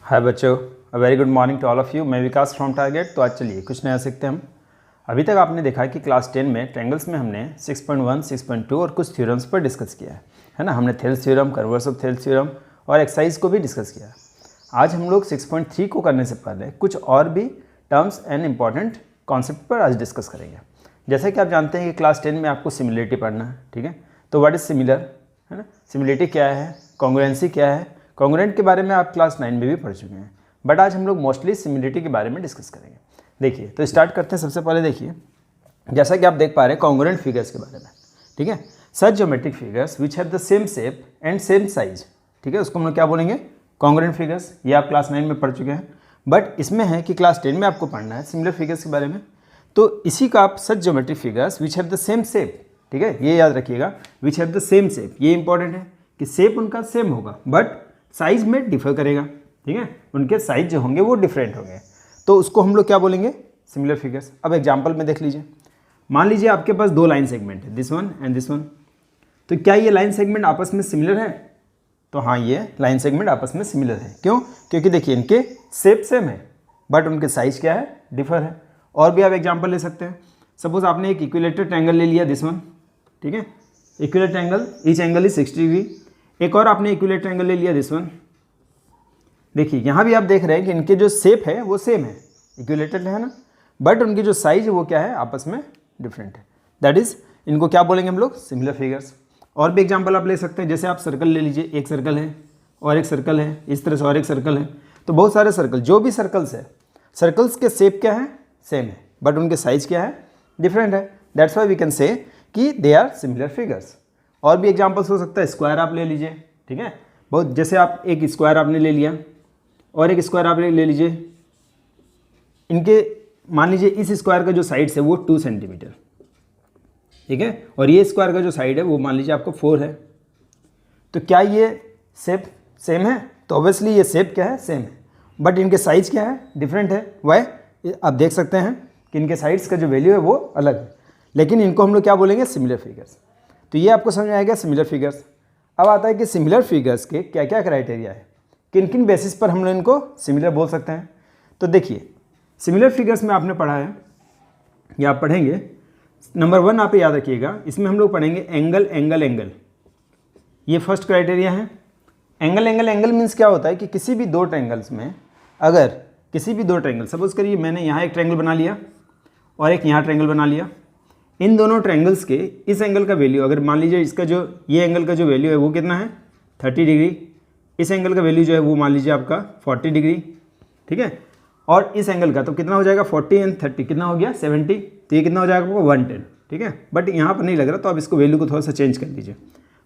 हाय बच्चों, a very good morning to all of you. मैं Vikas from target. तो आज चलिए कुछ नया सीखते हैं हम। अभी तक आपने देखा कि क्लास 10 में ट्रायंगल्स में हमने 6.1, 6.2 और कुछ थ्योरम्स पर डिस्कस किया है ना। हमने Thales theorem, converse of Thales theorem और एक्सरसाइज को भी डिस्कस किया। आज हम लोग 6.3 को करने से पहले कुछ और भी टर्म्स एंड इम्पॉर्टेंट कॉन्सेप्ट पर आज डिस्कस करेंगे। जैसे कि आप जानते हैं कि क्लास 10 में आपको सिमिलरिटी पढ़ना है, ठीक है। तो व्हाट इज सिमिलर, है ना। सिमिलरिटी क्या है, कॉन्ग्रुएंसी क्या है। कॉन्ग्रुएंट के बारे में आप क्लास 9 में भी पढ़ चुके हैं, बट आज हम लोग मोस्टली सिमिलरिटी के बारे में डिस्कस करेंगे। देखिए, तो स्टार्ट करते हैं। सबसे पहले देखिए, जैसा कि आप देख पा रहे हैं कॉन्ग्रुएंट फिगर्स के बारे में, ठीक है। Such geometric figures which have the same shape and same size, ठीक है, उसको हम लोग क्या बोलेंगे, कॉन्ग्रुएंट फिगर्स। ये आप क्लास 9 में पढ़ चुके हैं, बट इसमें है कि क्लास 10 में आपको पढ़ना है सिमिलर फिगर्स के बारे में। तो इसी का आप such geometric figures which have the same shape, ठीक है, ये याद रखिएगा, which have the same shape. ये इंपॉर्टेंट है कि शेप उनका सेम होगा बट साइज में डिफर करेगा, ठीक है। उनके साइज जो होंगे वो डिफरेंट होंगे, तो उसको हम लोग क्या बोलेंगे, सिमिलर फिगर्स। अब एग्जांपल में देख लीजिए, मान लीजिए आपके पास दो लाइन सेगमेंट है, this one and this one. तो क्या ये लाइन सेगमेंट आपस में सिमिलर है? तो हाँ, ये लाइन सेगमेंट आपस में सिमिलर है। क्यों? क्योंकि देखिए इनके शेप सेम है बट उनके साइज क्या है, डिफर है। और भी आप एग्जाम्पल ले सकते हैं। सपोज आपने एक इक्विलेटरल ट्रायंगल ले लिया, दिस वन, ठीक है, equilateral triangle, each angle is 60 degree. एक और आपने इक्विलेटरल ट्रायंगल ले लिया, दिस वन। देखिए यहाँ भी आप देख रहे हैं कि इनके जो शेप है वो सेम है, इक्विलेटरल है ना, बट उनकी जो साइज है वो क्या है, आपस में डिफरेंट है। दैट इज, इनको क्या बोलेंगे हम लोग, सिमिलर फिगर्स। और भी एग्जांपल आप ले सकते हैं। जैसे आप सर्कल ले लीजिए, एक सर्कल है और एक सर्कल है, इस तरह से और एक सर्कल है। तो बहुत सारे सर्कल, जो भी सर्कल्स है, सर्कल्स के शेप क्या है, सेम है, बट उनके साइज क्या है, डिफरेंट है। That's why we can say कि दे आर सिमिलर फिगर्स। और भी एग्जाम्पल्स हो सकता है। स्क्वायर आप ले लीजिए, ठीक है, बहुत, जैसे आप एक स्क्वायर आपने ले लिया और एक स्क्वायर आप ले लीजिए। इनके मान लीजिए इस स्क्वायर का जो साइड्स है वो 2 सेंटीमीटर, ठीक है, और ये स्क्वायर का जो साइड है वो मान लीजिए आपको 4 है। तो क्या ये शेप सेम है? तो ऑब्वियसली ये शेप क्या है, सेम है, बट इनके साइज क्या है, डिफरेंट है। वाई? आप देख सकते हैं कि इनके साइड्स का जो वैल्यू है वो अलग है, लेकिन इनको हम लोग क्या बोलेंगे, सिमिलर फिगर्स। तो ये आपको समझ में आएगा, सिमिलर फिगर्स। अब आता है कि सिमिलर फिगर्स के क्या क्या क्राइटेरिया है, किन किन बेसिस पर हम लोग इनको सिमिलर बोल सकते हैं। तो देखिए, सिमिलर फिगर्स में आपने पढ़ा है या आप पढ़ेंगे, नंबर 1 आप याद रखिएगा, इसमें हम लोग पढ़ेंगे एंगल एंगल एंगल। ये फर्स्ट क्राइटेरिया है। एंगल एंगल एंगल मीन्स क्या होता है कि किसी भी दो ट्रायंगल्स में, अगर किसी भी दो ट्रायंगल, सपोज करिए मैंने यहाँ एक ट्रायंगल बना लिया और एक यहाँ ट्रायंगल बना लिया। इन दोनों ट्रायंगल्स के इस एंगल का वैल्यू, अगर मान लीजिए इसका जो ये एंगल का जो वैल्यू है वो कितना है, 30 डिग्री। इस एंगल का वैल्यू जो है वो मान लीजिए आपका 40 डिग्री, ठीक है। और इस एंगल का तो कितना हो जाएगा, 40 एंड 30 कितना हो गया, 70। तो ये कितना हो जाएगा आपको, 110, ठीक है। बट यहाँ पर नहीं लग रहा, तो आप इसको वैल्यू को थोड़ा सा चेंज कर लीजिए।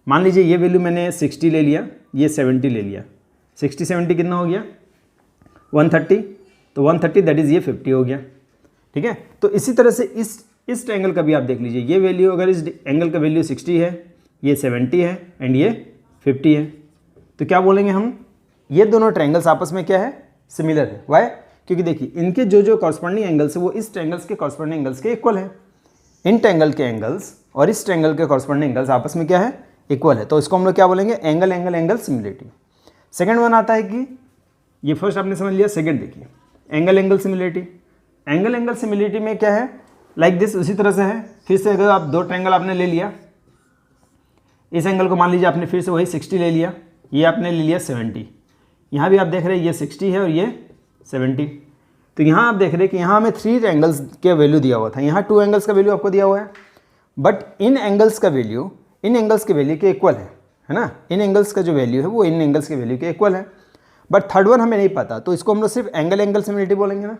मान लीजिए ये वैल्यू मैंने 60 ले लिया, ये 70 ले लिया। 60 70 कितना हो गया, 130। तो 130 दैट इज़ ये 50 हो गया, ठीक है। तो इसी तरह से इस ट्रायंगल का भी आप देख लीजिए, ये वैल्यू, अगर इस एंगल का वैल्यू 60 है, ये 70 है एंड ये 50 है, तो क्या बोलेंगे हम, ये दोनों ट्रायंगल्स आपस में क्या है, सिमिलर है। वाई? क्योंकि देखिए इनके जो जो कॉरस्पॉन्डिंग एंगल्स है वो इस ट्रायंगल्स के कॉरस्पॉन्डिंग एंगल्स के इक्वल है। इन ट्रायंगल के एंगल्स और इस ट्रायंगल के कॉरस्पॉन्डिंग एंगल्स आपस में क्या है, इक्वल है। तो इसको हम लोग क्या बोलेंगे, angle angle angle similarity. Second one आता है कि ये फर्स्ट आपने समझ लिया। सेकंड देखिए, angle angle similarity. Angle angle similarity में क्या है, लाइक दिस, उसी तरह से है। फिर से अगर आप दो ट्रायंगल आपने ले लिया, इस एंगल को मान लीजिए आपने फिर से वही 60 ले लिया, ये आपने ले लिया 70। यहाँ भी आप देख रहे हैं ये 60 है और ये 70। तो यहाँ आप देख रहे हैं कि यहाँ हमें 3 एंगल्स के वैल्यू दिया हुआ था, यहाँ 2 एंगल्स का वैल्यू आपको दिया हुआ है, बट इन एंगल्स का वैल्यू इन एंगल्स के वैल्यू के इक्वल है ना। इन एंगल्स का जो वैल्यू है वो इन एंगल्स के वैल्यू के इक्वल है, बट थर्ड वन हमें नहीं पता, तो इसको हम लोग सिर्फ एंगल एंगल सिमिलरिटी बोलेंगे ना।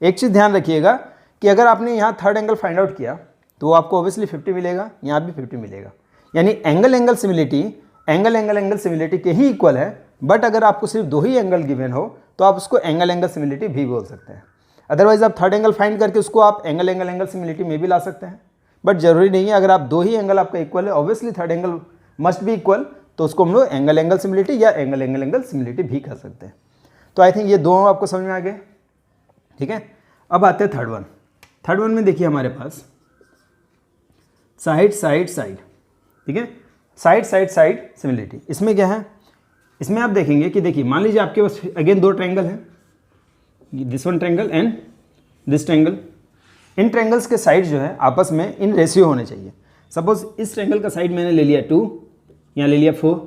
एक चीज़ ध्यान रखिएगा कि अगर आपने यहाँ थर्ड एंगल फाइंड आउट किया तो आपको ऑब्वियसली 50 मिलेगा, यहाँ भी 50 मिलेगा। यानी angle angle similarity angle angle angle similarity के ही इक्वल है, बट अगर आपको सिर्फ 2 ही एंगल गिवन हो तो आप उसको एंगल एंगल सिमिलरिटी भी बोल सकते हैं। अदरवाइज आप थर्ड एंगल फाइंड करके उसको आप एंगल एंगल एंगल सिमिलरिटी में भी ला सकते हैं, बट जरूरी नहीं है। अगर आप 2 ही एंगल आपका इक्वल है, ऑब्वियसली थर्ड एंगल मस्ट भी इक्वल, तो उसको हम लोग एंगल एंगल सिमिलरिटी या एंगल एंगल एंगल सिमिलरिटी भी कर सकते हैं। तो आई थिंक ये दोनों आपको समझ में आ गए, ठीक है। अब आते हैं थर्ड वन। थर्ड वन में देखिए हमारे पास साइड साइड साइड, ठीक है, साइड साइड साइड सिमिलरिटी। इसमें क्या है, इसमें आप देखेंगे कि देखिए मान लीजिए आपके पास अगेन दो ट्रायंगल हैं, this one triangle and this triangle. In triangles के साइड जो है आपस में इन रेशियो होने चाहिए। सपोज इस ट्रायंगल का साइड मैंने ले लिया 2, यहाँ ले लिया 4,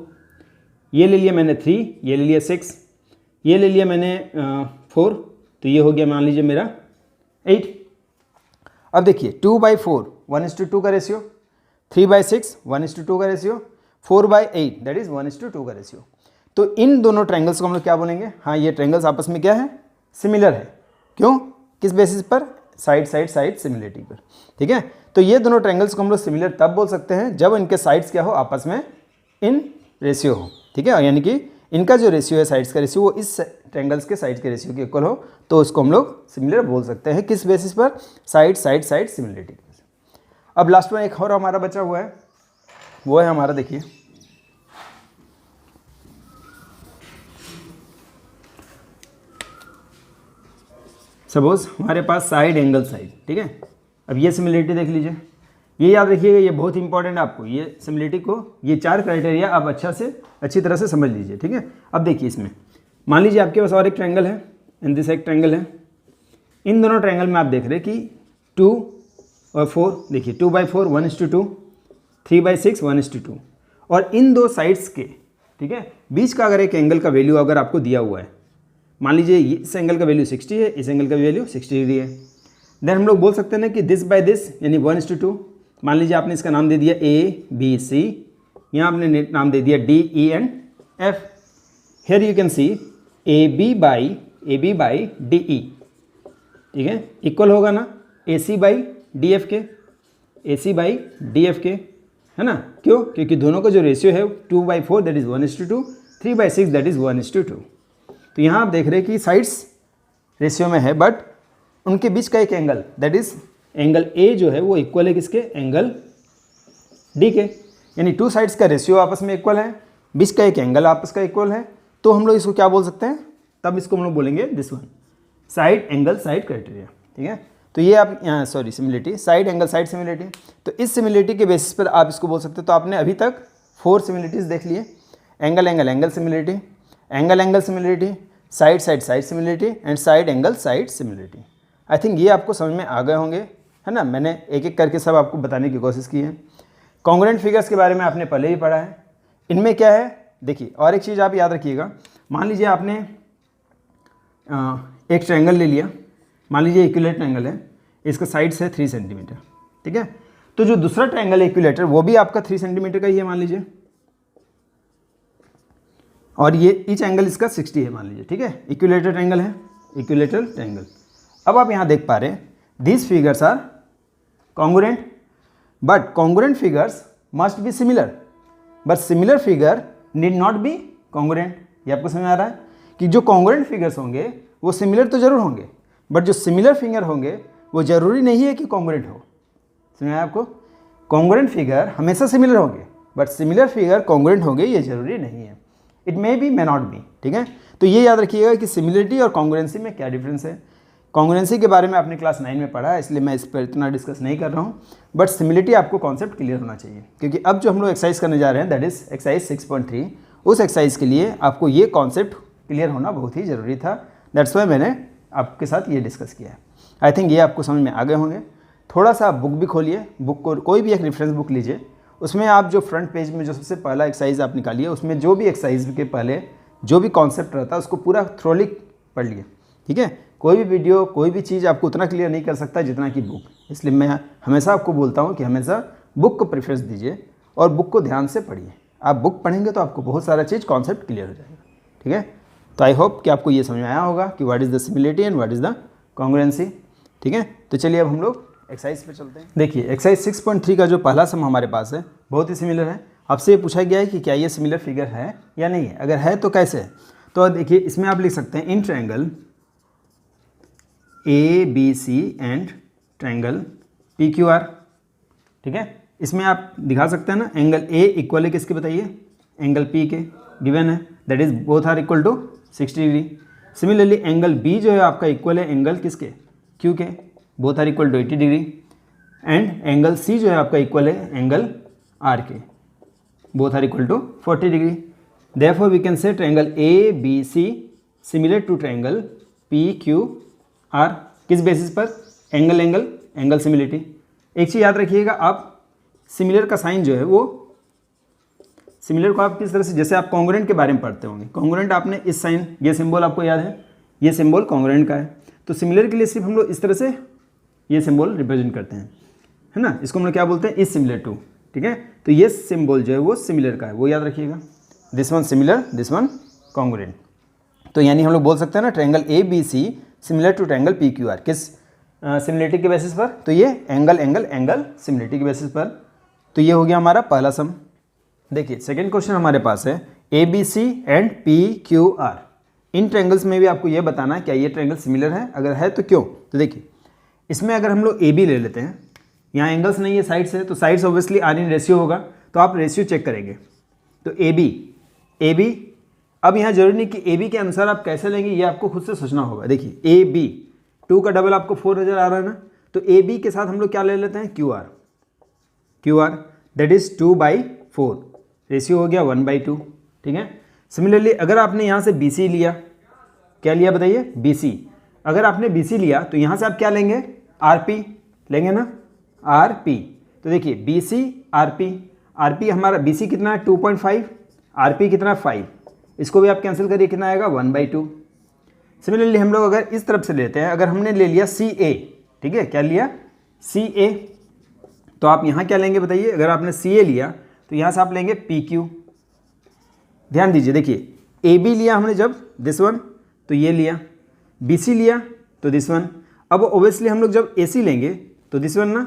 ये ले लिया मैंने 3, ये ले लिया 6, ये ले लिया मैंने 4, तो ये हो गया मान लीजिए मेरा 8। अब देखिए 2/4 1:2 का रेशियो, 3/6 1:2 का रेशियो, 4/8 दैट इज 1:2 का रेशियो। तो इन दोनों ट्रायंगल्स को हम लोग क्या बोलेंगे, हाँ ये ट्रायंगल्स आपस में क्या है, सिमिलर है। क्यों, किस बेसिस पर, साइड साइड साइड सिमिलरिटी पर। ठीक है, तो ये दोनों ट्रायंगल्स को हम लोग सिमिलर तब बोल सकते हैं जब इनके साइड्स क्या हो, आपस में इन रेशियो हो। ठीक है, यानी कि इनका जो रेशियो है साइड्स का रेशियो वो इस ट्रायंगल्स के साइड्स के रेशियो के इक्वल हो, तो उसको हम लोग सिमिलर बोल सकते हैं। किस बेसिस पर, साइड साइड साइड सिमिलरिटी। अब लास्ट में एक और हमारा बचा हुआ है, वो है हमारा देखिए सपोज हमारे पास साइड एंगल साइड। ठीक है, अब ये सिमिलरिटी देख लीजिए, ये याद रखिएगा, ये बहुत इंपॉर्टेंट है आपको, ये सिमिलरिटी को, ये 4 क्राइटेरिया आप अच्छी तरह से समझ लीजिए। ठीक है, अब देखिए इसमें मान लीजिए आपके पास और एक ट्रायंगल है, इन दिस एक ट्रायंगल है। इन दोनों ट्रायंगल में आप देख रहे हैं कि 2 और 4, देखिए 2/4 1:2, 3/6 1:2, और इन दो साइड्स के, ठीक है, बीच का अगर एक एंगल का वैल्यू अगर आपको दिया हुआ है, मान लीजिए इस एंगल का वैल्यू 60 है, इस एंगल का वैल्यू 60 डिग्री है, देन हम लोग बोल सकते हैं ना कि दिस बाय दिस यानी 1:2। मान लीजिए आपने इसका नाम दे दिया ABC, यहाँ आपने नाम दे दिया DE and F। Here you can C AB by DE, ठीक है, इक्वल होगा ना AC बाई DF के, AC बाई DF के, है ना। क्यों, क्योंकि दोनों का जो रेशियो है 2/4 दैट इज 1:2, 3/6 दैट इज 1:2। तो यहाँ आप देख रहे हैं कि साइड्स रेशियो में है, बट उनके बीच का एक angle that is angle A जो है वो इक्वल है किसके, एंगल D के, यानी 2 साइड्स का रेशियो आपस में इक्वल है, बीच का एक एंगल आपस का इक्वल है, तो हम लोग इसको क्या बोल सकते हैं, तब इसको हम लोग बोलेंगे this one side angle side criteria. ठीक है, तो ये आप यहाँ similarity, side angle side similarity. तो इस सिमिलरिटी के बेसिस पर आप इसको बोल सकते हो। तो आपने अभी तक 4 सिमिलरिटीज़ देख लिए, angle angle angle similarity, angle angle similarity, side side side similarity and side angle side similarity. I think ये आपको समझ में आ गए होंगे, है ना। मैंने एक एक करके सब आपको बताने की कोशिश की है। कॉन्ग्रुएंट फिगर्स के बारे में आपने पहले ही पढ़ा है। इनमें क्या है देखिए, और एक चीज़ आप याद रखिएगा, मान लीजिए आपने एक ट्रायंगल ले लिया, मान लीजिए इक्विलेटरल ट्रायंगल है, इसका साइड्स है 3 सेंटीमीटर। ठीक है, तो जो दूसरा ट्रायंगल है इक्विलेटर वो भी आपका 3 सेंटीमीटर का ही है मान लीजिए, और ये ईच एंगल इसका 60 है मान लीजिए। ठीक है, इक्विलेटरल ट्रायंगल है, इक्विलेटरल ट्रायंगल। अब आप यहाँ देख पा रहे हैं these figures are congruent, but congruent figures must be similar, but similar figure need not be congruent. ये आपको समझ आ रहा है कि जो कॉन्ग्रुएंट फिगर्स होंगे वो सिमिलर तो जरूर होंगे, बट जो सिमिलर फिगर होंगे वो जरूरी नहीं है कि कॉन्ग्रुएंट हो। समझ आया आपको, कॉन्ग्रुएंट फिगर हमेशा सिमिलर होंगे, बट सिमिलर फिगर कॉन्ग्रुएंट होंगे ये जरूरी नहीं है, it may be may not be. ठीक है, तो ये याद रखिएगा कि सिमिलरिटी और कॉन्ग्रुएंसी में क्या डिफरेंस है। कॉन्ग्रुएंसी के बारे में आपने क्लास 9 में पढ़ा है, इसलिए मैं इस पर इतना डिस्कस नहीं कर रहा हूँ, बट सिमिलरिटी आपको कॉन्सेप्ट क्लियर होना चाहिए, क्योंकि अब जो हम लोग एक्सरसाइज करने जा रहे हैं दैट इज एक्सरसाइज 6.3, उस एक्सरसाइज के लिए आपको ये कॉन्सेप्ट क्लियर होना बहुत ही ज़रूरी था। दैट्स वाई मैंने आपके साथ ये डिस्कस किया है। आई थिंक ये आपको समझ में आ गए होंगे। थोड़ा सा बुक भी खोलिए, बुक को कोई भी एक रेफरेंस बुक लीजिए, उसमें आप जो फ्रंट पेज में जो सबसे पहला एक्सरसाइज आप निकालिए, उसमें जो भी एक्सरसाइज के पहले जो भी कॉन्सेप्ट रहता है उसको पूरा थ्रोली पढ़ लिए। ठीक है, कोई भी वीडियो कोई भी चीज़ आपको उतना क्लियर नहीं कर सकता जितना कि बुक, इसलिए मैं हमेशा आपको बोलता हूँ कि हमेशा बुक को प्रेफरेंस दीजिए और बुक को ध्यान से पढ़िए। आप बुक पढ़ेंगे तो आपको बहुत सारा चीज़ कॉन्सेप्ट क्लियर हो जाएगा। ठीक है, तो आई होप कि आपको ये समझ में आया होगा कि what is the similarity and what is the congruency. ठीक है, तो चलिए अब हम लोग एक्सरसाइज पे चलते हैं। देखिए एक्सरसाइज 6.3 का जो पहला सम हमारे पास है बहुत ही सिमिलर है। आपसे ये पूछा गया है कि क्या ये सिमिलर फिगर है या नहीं है, अगर है तो कैसे है। तो देखिए इसमें आप लिख सकते हैं in triangle ABC and triangle PQR। ठीक है, इसमें आप दिखा सकते हैं ना, एंगल A इक्वल है किसके बताइए, एंगल P के, गिवन है, that is both are equal to 60 degree. Similarly angle B जो है आपका इक्वल है एंगल किसके, Q के, both are equal to 80 degree. And angle C जो है आपका इक्वल है एंगल R के, both are equal to 40 degree. Therefore we can say triangle A B C similar to triangle P Q R. किस basis पर? Angle angle angle similarity. एक चीज़ याद रखिएगा, आप सिमिलर का साइन जो है वो सिमिलर को आप किस तरह से, जैसे आप कॉन्ग्रुएंट के बारे में पढ़ते होंगे, कॉन्ग्रुएंट आपने इस साइन, ये सिंबल आपको याद है, ये सिंबल कॉन्ग्रुएंट का है। तो सिमिलर के लिए सिर्फ हम लोग इस तरह से ये सिंबल रिप्रेजेंट करते हैं, है ना। इसको हम लोग क्या बोलते हैं? Is similar to. ठीक है, तो ये सिंबल जो है वो सिमिलर का है, वो याद रखिएगा। This one similar, this one congruent. तो यानी हम लोग बोल सकते हैं ना triangle A B C similar to triangle P Q R. किस सिमिलरिटी के बेसिस पर? तो ये एंगल एंगल एंगल सिमिलरिटी के बेसिस पर। तो ये हो गया हमारा पहला सम। देखिए सेकंड क्वेश्चन हमारे पास है A B C and P Q R. इन ट्रायंगल्स में भी आपको ये बताना है क्या ये ट्रायंगल सिमिलर है, अगर है तो क्यों। तो देखिए इसमें अगर हम लोग ए बी ले लेते हैं, यहाँ एंगल्स नहीं है, साइड्स है, तो sides obviously are in ratio होगा, तो आप रेशियो चेक करेंगे। तो ए बी, अब यहाँ जरूरी नहीं कि ए बी के अनुसार आप कैसे लेंगे, ये आपको खुद से सोचना होगा। देखिए ए बी, 2 का डबल आपको 4 नजर आ रहा है ना, तो ए बी के साथ हम लोग क्या ले लेते हैं? Q R that is 2/4, ratio हो गया 1/2। ठीक है, सिमिलरली अगर आपने यहाँ से बी सी लिया, क्या लिया बताइए? B C. अगर आपने बी सी लिया तो यहाँ से आप क्या लेंगे? आर पी लेंगे ना, आर पी। तो देखिए बी सी आर पी हमारा बी सी कितना है? 2.5, आर पी कितना? 5। इसको भी आप कैंसिल करिए, कितना आएगा? 1/2। सिमिलरली हम लोग अगर इस तरफ से लेते हैं, अगर हमने ले लिया सी ए, ठीक है, क्या लिया? सी ए, तो आप यहाँ क्या लेंगे बताइए? अगर आपने सी ए लिया तो यहाँ से आप लेंगे पी क्यू। ध्यान दीजिए, देखिए ए बी लिया हमने जब, दिस वन, तो ये लिया, बी सी लिया तो दिस वन। अब ओबियसली हम लोग जब ए सी लेंगे तो दिस वन ना,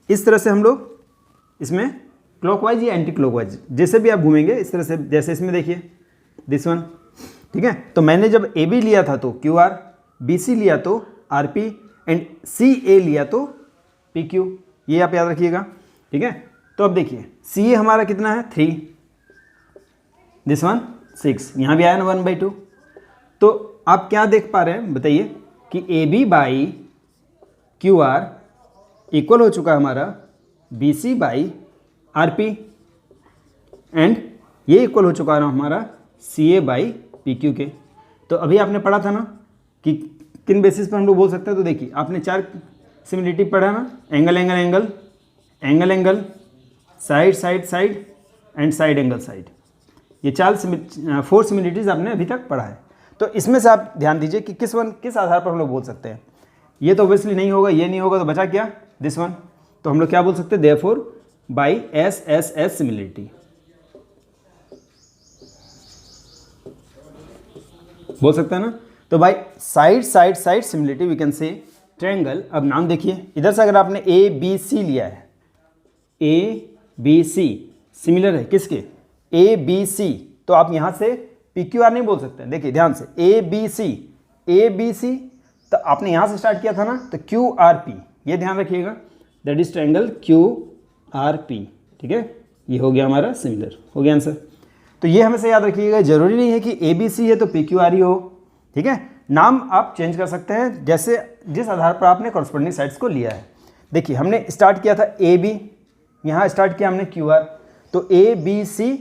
इस तरह से हम लोग इसमें क्लॉकवाइज या एंटी क्लॉकवाइज जैसे भी आप घूमेंगे इस तरह से, जैसे इसमें देखिए दिस वन। ठीक है, तो मैंने जब ए बी लिया था तो क्यू आर, बी सी लिया तो आर पी, एंड सी ए लिया तो पी क्यू, ये आप याद रखिएगा। ठीक है, तो अब देखिए सी ए हमारा कितना है? 3, दिस वन 6, यहाँ भी आया ना 1/2। तो आप क्या देख पा रहे हैं बताइए कि A B by Q R equal हो चुका है हमारा B C by R P, and ये इक्वल हो चुका है ना हमारा C A by P Q के। तो अभी आपने पढ़ा था ना कि किन बेसिस पर हम लोग बोल सकते हैं। तो देखिए आपने 4 सिमिलरिटी पढ़ा ना, angle angle angle, angle angle, side side side, and side angle side. ये 4 सिमिलरिटीज़ आपने अभी तक पढ़ा है। तो इसमें से आप ध्यान दीजिए कि किस आधार पर हम लोग बोल सकते हैं। ये तो ऑब्वियसली नहीं होगा, ये नहीं होगा, तो बचा क्या? This one. तो हम लोग क्या बोल सकते हैं? Therefore by S S S similarity बोल सकते हैं ना। तो by side side side similarity we can say triangle. अब नाम देखिए, इधर से अगर आपने ए बी सी लिया है, ए बी सी सिमिलर है किसके? ए बी सी, तो आप यहाँ से पी क्यू आर नहीं बोल सकते। देखिए ध्यान से, ए बी सी, तो आपने यहाँ से स्टार्ट किया था ना, तो क्यू आर पी, ये ध्यान रखिएगा, that is triangle Q R P. ठीक है, ये हो गया हमारा सिमिलर, हो गया आंसर। तो ये हमेशा याद रखिएगा, जरूरी नहीं है कि ए बी सी है तो पी क्यू आर ही हो। ठीक है, नाम आप चेंज कर सकते हैं जैसे जिस आधार पर आपने कॉरस्पॉन्डिंग साइड्स को लिया है। देखिए हमने स्टार्ट किया था ए बी, यहाँ स्टार्ट किया हमने क्यू आर, तो ए बी सी,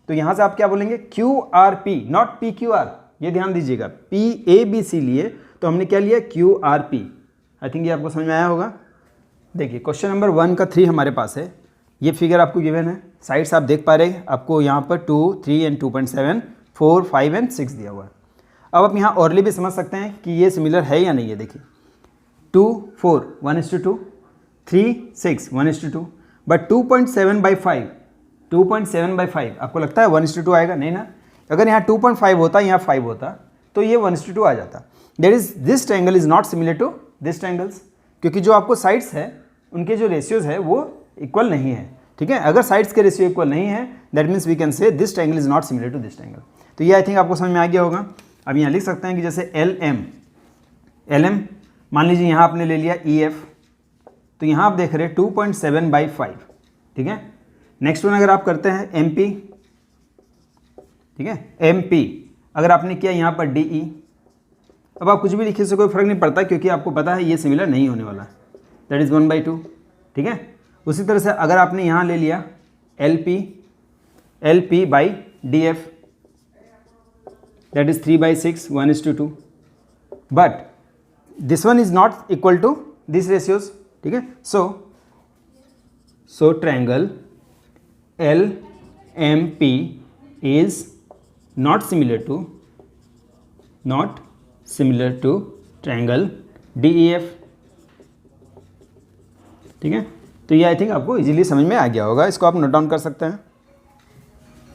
तो यहाँ से आप क्या बोलेंगे? Q R P, not P Q are. ये ध्यान दीजिएगा, पी ए बी सी लिए तो हमने क्या लिया? Q R P. आई थिंक ये आपको समझ में आया होगा। देखिए क्वेश्चन नंबर 1 का 3 हमारे पास है। ये फिगर आपको गिवन है, साइड्स आप देख पा रहे हैं, आपको यहाँ पर 2, 3 एंड 2.7, 4, 5 एंड 6 दिया हुआ है। अब आप यहाँ औरली भी समझ सकते हैं कि ये सिमिलर है या नहीं है। देखिए 2, 4 1:2, 3, 6 1:2, बट 2.7/5 2.7/5 आपको लगता है 1:2 आएगा? नहीं ना। अगर यहाँ 2.5 होता, यहाँ 5 होता, तो ये 1:2 आ जाता। That is this triangle is not similar to this triangles, क्योंकि जो आपको साइड्स है उनके जो रेशियोज है वो इक्वल नहीं है। ठीक है, अगर साइड्स के रेशियो इक्वल नहीं है, that means we can say this triangle is not similar to this triangle. तो ये आई थिंक आपको समझ में आ गया होगा। अब यहाँ लिख सकते हैं कि जैसे एल एम मान लीजिए यहाँ आपने ले लिया ई एफ, तो यहाँ आप देख रहे हैं 2.7/5। ठीक है, नेक्स्ट वन अगर आप करते हैं एम पी, ठीक है, एम पी अगर आपने किया यहाँ पर डी ई, अब आप कुछ भी लिखिए से कोई फर्क नहीं पड़ता, क्योंकि आपको पता है ये सिमिलर नहीं होने वाला, दैट इज़ 1/2। ठीक है, उसी तरह से अगर आपने यहाँ ले लिया L P by D F, that is 3/6 1:2, but this one is not equal to this ratios, ठीक है। So triangle LMP is not similar to triangle DEF, ठीक है। तो ये आई थिंक आपको इजीली समझ में आ गया होगा, इसको आप नोट डाउन कर सकते हैं।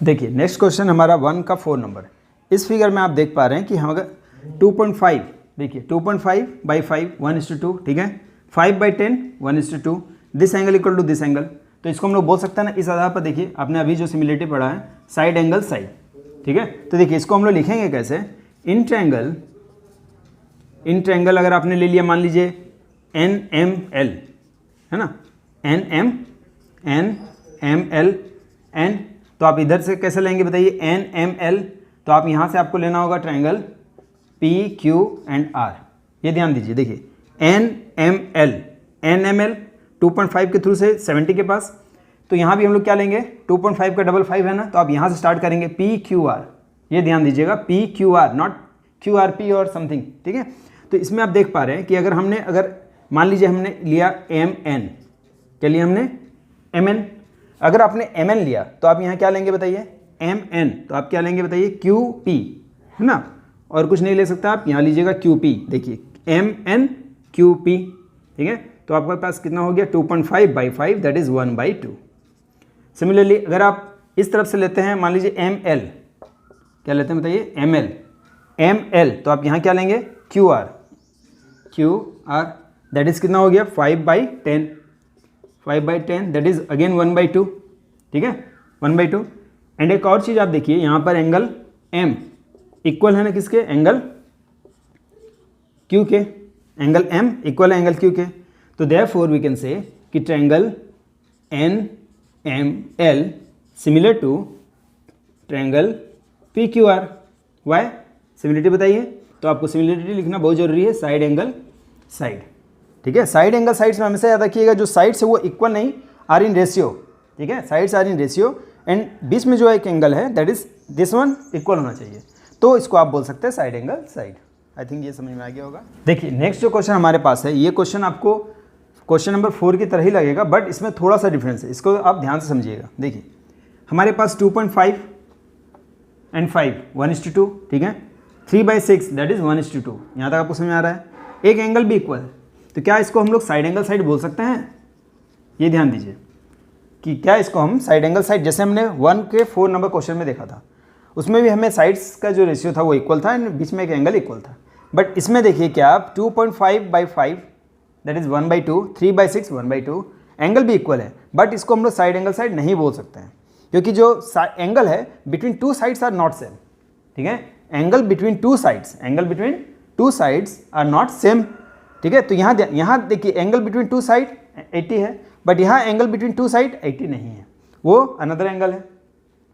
देखिए नेक्स्ट क्वेश्चन हमारा 1 का 4 नंबर। इस फिगर में आप देख पा रहे हैं कि हम अगर 2.5, देखिए 2.5/5 1:2, ठीक है, 5/10 1:2, this angle equal to this angle. तो इसको हम लोग बोल सकते हैं ना, इस आधार पर देखिए आपने अभी जो सिमिलरिटी पढ़ा है साइड एंगल साइड, ठीक है। तो देखिए इसको हम लोग लिखेंगे कैसे, इन ट्रायंगल अगर आपने ले लिया मान लीजिए NML, है ना, NML, तो आप इधर से कैसे लेंगे बताइए, NML, तो आप यहाँ से आपको लेना होगा ट्रायंगल PQR। ये ध्यान दीजिए, देखिए NML 2.5 के थ्रू से 70 के पास, तो यहाँ भी हम लोग क्या लेंगे, 2.5 का डबल 5 है ना, तो आप यहाँ से स्टार्ट करेंगे PQR। ये ध्यान दीजिएगा PQR, नॉट QRP और समथिंग, ठीक है। तो इसमें आप देख पा रहे हैं कि अगर मान लीजिए हमने लिया MN, क्या लिया हमने MN, अगर आपने MN लिया तो आप यहाँ क्या लेंगे बताइए, MN, तो आप क्या लेंगे बताइए, QP, है ना, और कुछ नहीं ले सकता आप, यहाँ लीजिएगा QP, देखिए MN QP, ठीक है। तो आपके पास कितना हो गया, 2.5/5 दैट इज 1/2। सिमिलरली अगर आप इस तरफ से लेते हैं, मान लीजिए ML, क्या लेते हैं बताइए, ML, तो आप यहाँ क्या लेंगे, QR दैट इज कितना हो गया, 5/10 दैट इज अगेन 1/2, ठीक है, 1/2। एंड एक और चीज़ आप देखिए, यहाँ पर एंगल M इक्वल है ना किसके, एंगल Q के, एंगल M इक्वल है एंगल Q के। तो देयरफॉर वी कैन से कि triangle NML similar to triangle PQR। Why, similarity बताइए, तो आपको सिमिलरिटी लिखना बहुत जरूरी है, साइड एंगल साइड, ठीक है। साइड एंगल साइड्स में हमेशा याद रखिएगा, जो साइड्स है वो इक्वल नहीं, आर इन रेशियो, ठीक है, sides are in ratio, and बीच में जो एक एंगल है that is this one equal होना चाहिए, तो इसको आप बोल सकते हैं side angle side. I think ये समझ में आ गया होगा। देखिए नेक्स्ट जो क्वेश्चन हमारे पास है, ये क्वेश्चन आपको क्वेश्चन नंबर 4 की तरह ही लगेगा, बट इसमें थोड़ा सा डिफरेंस है, इसको आप ध्यान से समझिएगा। देखिए हमारे पास 2.5 एंड 5 1:2, ठीक है, 3/6 दैट इज 1:2, यहाँ तक आपको समझ में आ रहा है। एक एंगल भी इक्वल है, तो क्या इसको हम लोग साइड एंगल साइड बोल सकते हैं? ये ध्यान दीजिए कि क्या इसको हम साइड एंगल साइड, जैसे हमने 1 के 4 नंबर क्वेश्चन में देखा था, उसमें भी हमें साइड्स का जो रेशियो था वो इक्वल था एंड बीच में एक एंगल इक्वल था। बट इसमें देखिए क्या आप 2.5/5 दैट इज 1/2, 3/6 1/2, एंगल भी इक्वल है, बट इसको हम लोग साइड एंगल साइड नहीं बोल सकते हैं, क्योंकि जो एंगल है between two sides are not same, ठीक है। Angle between two sides are not same, ठीक है। तो यहाँ देखिए एंगल बिटवीन टू साइड 80 है, बट यहाँ एंगल बिटवीन टू साइड 80 नहीं है, वो अनदर एंगल है,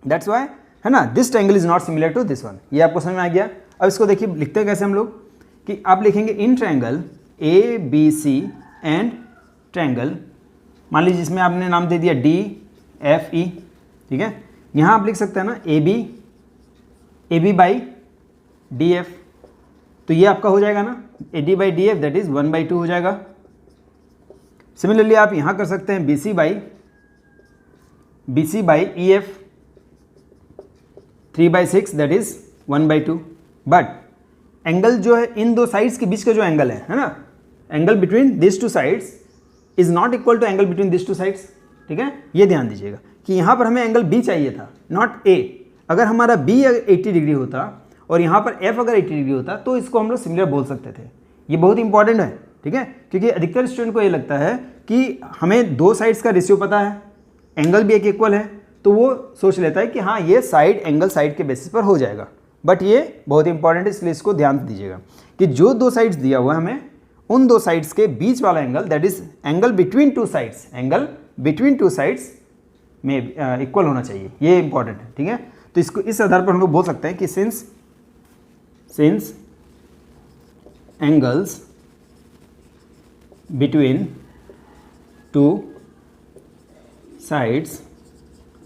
दैट्स वाई, है ना, this triangle is not similar to this one. ये आपको समझ में आ गया। अब इसको देखिए लिखते हैं कैसे हम लोग, कि आप लिखेंगे in triangle ABC and triangle, मान लीजिए इसमें आपने नाम दे दिया DFE, ठीक है। यहाँ आप लिख सकते हैं ना AB/DF, तो ये आपका हो जाएगा ना AD/DF दैट इज 1/2 हो जाएगा। सिमिलरली आप यहाँ कर सकते हैं BC/EF 3/6 that is 1/2, but angle जो है इन दो साइड्स के बीच का जो एंगल है ना, angle between this two sides is not equal to angle between this two sides, ठीक है। ये ध्यान दीजिएगा कि यहाँ पर हमें एंगल B चाहिए था, नॉट A। अगर हमारा B 80 डिग्री होता और यहाँ पर F अगर 80 डिग्री होता तो इसको हम लोग सिमिलर बोल सकते थे। ये बहुत इंपॉर्टेंट है, ठीक है, क्योंकि अधिकतर स्टूडेंट को ये लगता है कि हमें दो साइड्स का रेशियो पता है, एंगल भी एक इक्वल है, तो वो सोच लेता है कि हाँ ये साइड एंगल साइड के बेसिस पर हो जाएगा, बट ये बहुत इंपॉर्टेंट है, इसलिए इसको ध्यान दीजिएगा कि जो दो साइड्स दिया हुआ है हमें, उन दो साइड्स के बीच वाला angle that is angle between two sides में इक्वल होना चाहिए, ये इंपॉर्टेंट है, ठीक है। तो इसको इस आधार पर हम लोग बोल सकते हैं कि since angles between two sides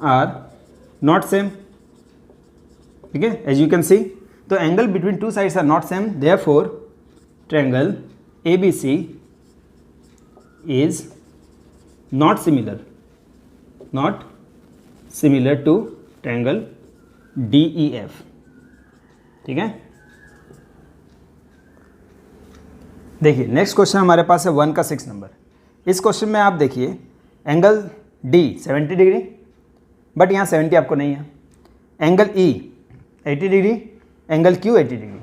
are not same, ठीक है, एज यू कैन सी। तो angle between two sides are not same, therefore triangle ABC is not similar to triangle DEF। ठीक है, देखिए नेक्स्ट क्वेश्चन हमारे पास है 1 का 6 नंबर। इस क्वेश्चन में आप देखिए एंगल D 70 डिग्री, बट यहाँ 70 आपको नहीं है। Angle E 80 degree, angle Q 80 degree.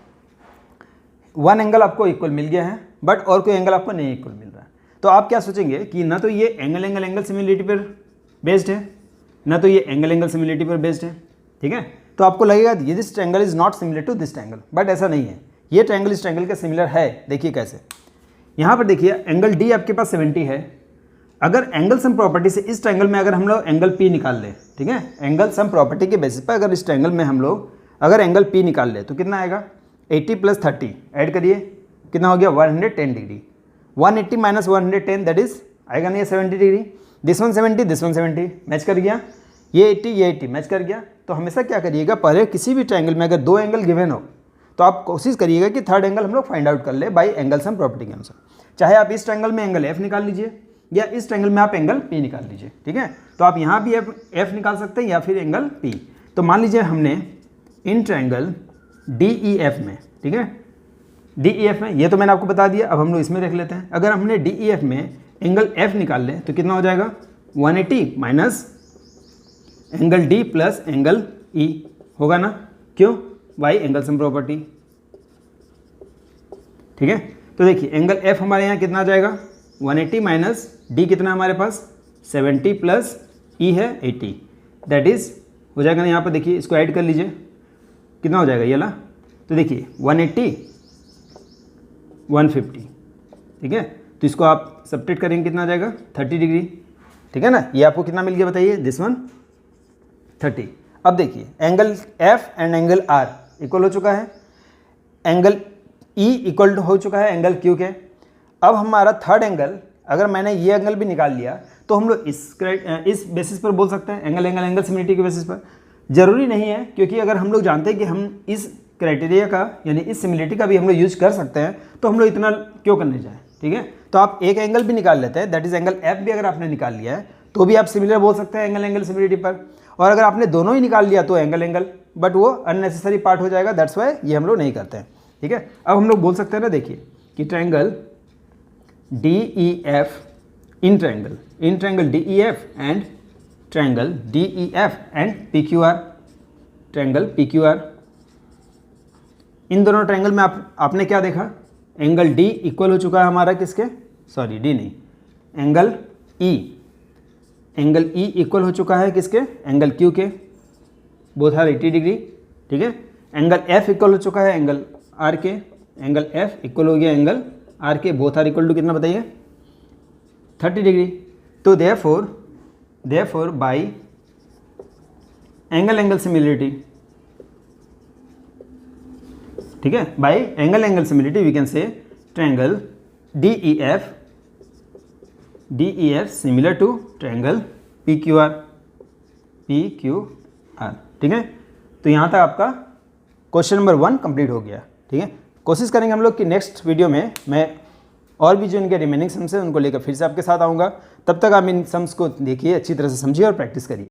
One angle आपको इक्वल मिल गया है, बट और कोई एंगल आपको नहीं इक्वल मिल रहा है। तो आप क्या सोचेंगे कि ना तो ये एंगल सिमिलरिटी पर बेस्ड है, ना तो ये एंगल सिमिलरिटी पर बेस्ड है। ठीक है, तो आपको लगेगा ये this triangle is not similar to this triangle, but ऐसा नहीं है। ये ट्रायंगल इस ट्रायंगल के सिमिलर है। देखिए कैसे, यहाँ पर देखिए एंगल D आपके पास 70 है। अगर एंगल सम प्रॉपर्टी से इस ट्रायंगल में अगर हम लोग एंगल P निकाल लें, ठीक है, एंगल सम प्रॉपर्टी के बेसिस पर अगर इस ट्रायंगल में हम लोग अगर एंगल P निकाल ले तो कितना आएगा, 80 + 30 ऐड करिए, कितना हो गया 110 डिग्री। 180 - 110 दैट इज आएगा नहीं 70 डिग्री। दिस वन 70 मैच कर गया, ये 80 मैच कर गया। तो हमेशा क्या करिएगा, पहले किसी भी ट्रायंगल में अगर दो एंगल गिवन हो तो आप कोशिश करिएगा कि थर्ड एंगल हम लोग फाइंड आउट कर ले बाई एंगल सम प्रॉपर्टी के अनुसार। चाहे आप इस ट्रायंगल में एंगल F निकाल लीजिए या इस ट्रायंगल में आप एंगल P निकाल लीजिए। ठीक है, तो आप यहाँ भी F निकाल सकते हैं या फिर एंगल P। तो मान लीजिए हमने इन ट्रायंगल DEF में, ठीक है, DEF में, ये तो मैंने आपको बता दिया। अब हम लोग इसमें देख लेते हैं। अगर हमने DEF में एंगल F निकाल लें तो कितना हो जाएगा, 180 minus angle D plus angle E होगा ना, क्यों, बाई एंगल सम प्रॉपर्टी। ठीक है, तो देखिए एंगल F हमारे यहाँ कितना आ जाएगा, 180 माइनस D कितना हमारे पास 70 प्लस E है 80, दैट इज हो जाएगा ना। यहाँ पर देखिए इसको ऐड कर लीजिए, कितना हो जाएगा ये ला। तो देखिए 180 150, ठीक है, तो इसको आप सब्ट्रैक्ट करेंगे कितना आ जाएगा 30 डिग्री। ठीक है ना, ये आपको कितना मिल गया बताइए, दिस वन 30। अब देखिए angle F and angle R equal हो चुका है, एंगल E इक्वल हो चुका है एंगल Q के। अब हमारा थर्ड एंगल, अगर मैंने ये एंगल भी निकाल लिया तो हम लोग इस बेसिस पर बोल सकते हैं, एंगल सिमिलरिटी के बेसिस पर। जरूरी नहीं है, क्योंकि अगर हम लोग जानते हैं कि हम इस क्राइटेरिया का यानी इस सिमिलरिटी का भी हम लोग यूज कर सकते हैं, तो हम लोग इतना क्यों करने जाए। ठीक है, तो आप एक एंगल भी निकाल लेते हैं, दैट इज एंगल F भी अगर आपने निकाल लिया है तो भी आप सिमिलर बोल सकते हैं एंगल सिमिलरिटी पर। और अगर आपने दोनों ही निकाल लिया तो एंगल, बट वो अननेसेसरी पार्ट हो जाएगा, दैट्स वाई ये हम लोग नहीं करते हैं। ठीक है, अब हम लोग बोल सकते हैं ना, देखिए कि triangle DEF in triangle DEF and triangle DEF and PQR, triangle PQR, इन दोनों ट्रायंगल में आपने क्या देखा, एंगल D इक्वल हो चुका है हमारा किसके, सॉरी D नहीं, एंगल E इक्वल हो चुका है किसके, एंगल Q के, बोथ आर 80 डिग्री। ठीक है, एंगल F इक्वल हो चुका है एंगल R के, एंगल F इक्वल हो गया एंगल R के, बोथ आर इक्वल टू कितना बताइए 30 डिग्री। तो देयरफॉर बाई एंगल सिमिलरिटी, ठीक है, by angle similarity we can say triangle DEF similar to triangle PQR। ठीक है, तो यहाँ तक आपका क्वेश्चन नंबर 1 कंप्लीट हो गया। ठीक है, कोशिश करेंगे हम लोग कि नेक्स्ट वीडियो में मैं और भी जो इनके रिमेनिंग सम्स हैं उनको लेकर फिर से आपके साथ आऊँगा। तब तक आप इन सम्स को देखिए, अच्छी तरह से समझिए और प्रैक्टिस करिए।